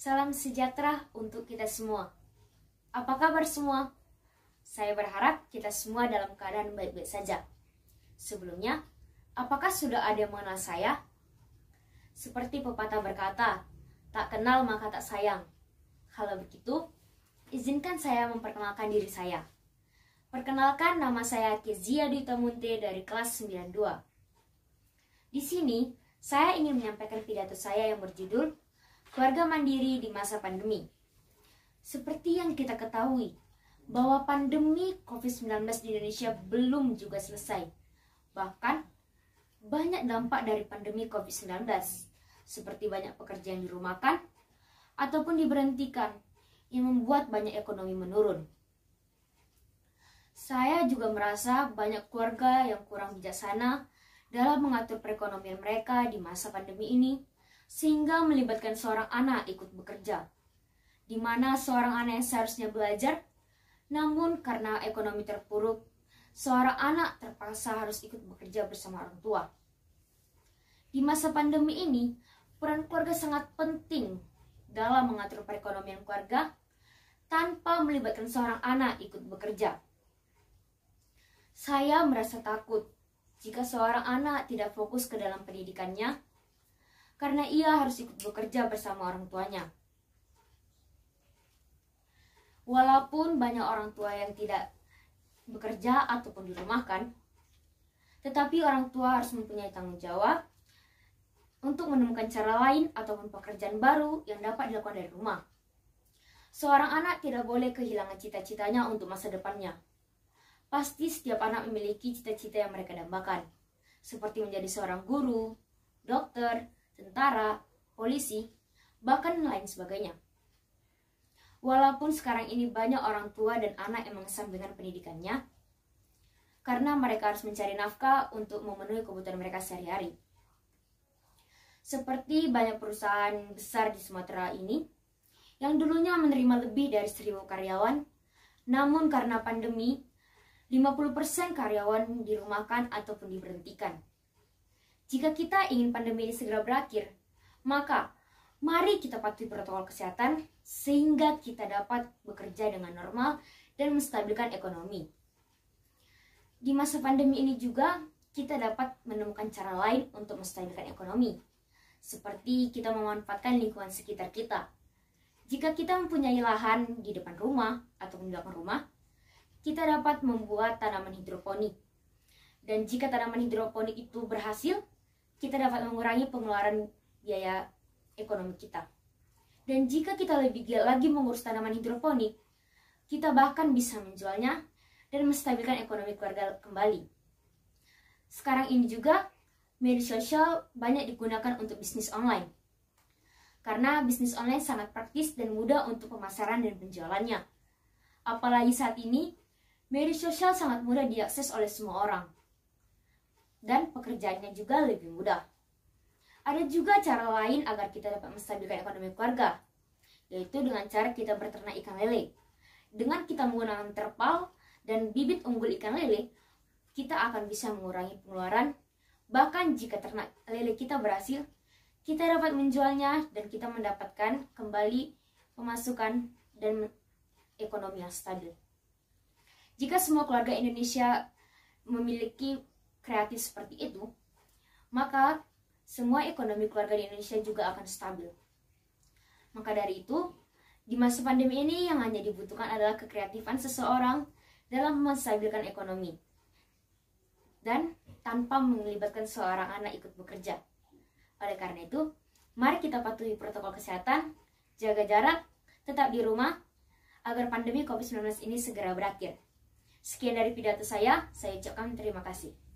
Salam sejahtera untuk kita semua. Apa kabar semua? Saya berharap kita semua dalam keadaan baik-baik saja. Sebelumnya, apakah sudah ada yang mengenal saya? Seperti pepatah berkata, tak kenal maka tak sayang. Kalau begitu, izinkan saya memperkenalkan diri saya. Perkenalkan, nama saya Kezia Dwi Tamunte dari kelas 92. Di sini, saya ingin menyampaikan pidato saya yang berjudul Keluarga Mandiri di Masa Pandemi. Seperti yang kita ketahui, bahwa pandemi COVID-19 di Indonesia belum juga selesai. Bahkan, banyak dampak dari pandemi COVID-19, seperti banyak pekerjaan dirumahkan ataupun diberhentikan, yang membuat banyak ekonomi menurun. Saya juga merasa banyak keluarga yang kurang bijaksana dalam mengatur perekonomian mereka di masa pandemi ini, sehingga melibatkan seorang anak ikut bekerja, di mana seorang anak yang seharusnya belajar, namun karena ekonomi terpuruk, seorang anak terpaksa harus ikut bekerja bersama orang tua. Di masa pandemi ini, peran keluarga sangat penting dalam mengatur perekonomian keluarga tanpa melibatkan seorang anak ikut bekerja. Saya merasa takut jika seorang anak tidak fokus ke dalam pendidikannya karena ia harus ikut bekerja bersama orang tuanya. Walaupun banyak orang tua yang tidak bekerja ataupun dirumahkan, tetapi orang tua harus mempunyai tanggung jawab untuk menemukan cara lain ataupun pekerjaan baru yang dapat dilakukan dari rumah. Seorang anak tidak boleh kehilangan cita-citanya untuk masa depannya. Pasti setiap anak memiliki cita-cita yang mereka dambakan, seperti menjadi seorang guru, dokter, tentara, polisi, bahkan lain sebagainya. Walaupun sekarang ini banyak orang tua dan anak yang mengesampingkan pendidikannya, karena mereka harus mencari nafkah untuk memenuhi kebutuhan mereka sehari-hari. Seperti banyak perusahaan besar di Sumatera ini, yang dulunya menerima lebih dari 1.000 karyawan, namun karena pandemi, 50% karyawan dirumahkan ataupun diberhentikan. Jika kita ingin pandemi ini segera berakhir, maka mari kita patuhi protokol kesehatan sehingga kita dapat bekerja dengan normal dan menstabilkan ekonomi. Di masa pandemi ini juga kita dapat menemukan cara lain untuk menstabilkan ekonomi, seperti kita memanfaatkan lingkungan sekitar kita. Jika kita mempunyai lahan di depan rumah atau di belakang rumah, kita dapat membuat tanaman hidroponik. Dan jika tanaman hidroponik itu berhasil, kita dapat mengurangi pengeluaran biaya ekonomi kita. Dan jika kita lebih giat lagi mengurus tanaman hidroponik, kita bahkan bisa menjualnya dan menstabilkan ekonomi keluarga kembali. Sekarang ini juga, media sosial banyak digunakan untuk bisnis online. Karena bisnis online sangat praktis dan mudah untuk pemasaran dan penjualannya. Apalagi saat ini, media sosial sangat mudah diakses oleh semua orang. Dan pekerjaannya juga lebih mudah. Ada juga cara lain agar kita dapat menstabilkan ekonomi keluarga, yaitu dengan cara kita berternak ikan lele. Dengan kita menggunakan terpal dan bibit unggul ikan lele, kita akan bisa mengurangi pengeluaran. Bahkan jika ternak lele kita berhasil, kita dapat menjualnya dan kita mendapatkan kembali pemasukan dan ekonomi yang stabil. Jika semua keluarga Indonesia memiliki kreatif seperti itu, maka semua ekonomi keluarga di Indonesia juga akan stabil. Maka dari itu, di masa pandemi ini yang hanya dibutuhkan adalah kekreatifan seseorang dalam menstabilkan ekonomi. Dan tanpa melibatkan seorang anak ikut bekerja. Oleh karena itu, mari kita patuhi protokol kesehatan, jaga jarak, tetap di rumah, agar pandemi COVID-19 ini segera berakhir. Sekian dari pidato saya ucapkan terima kasih.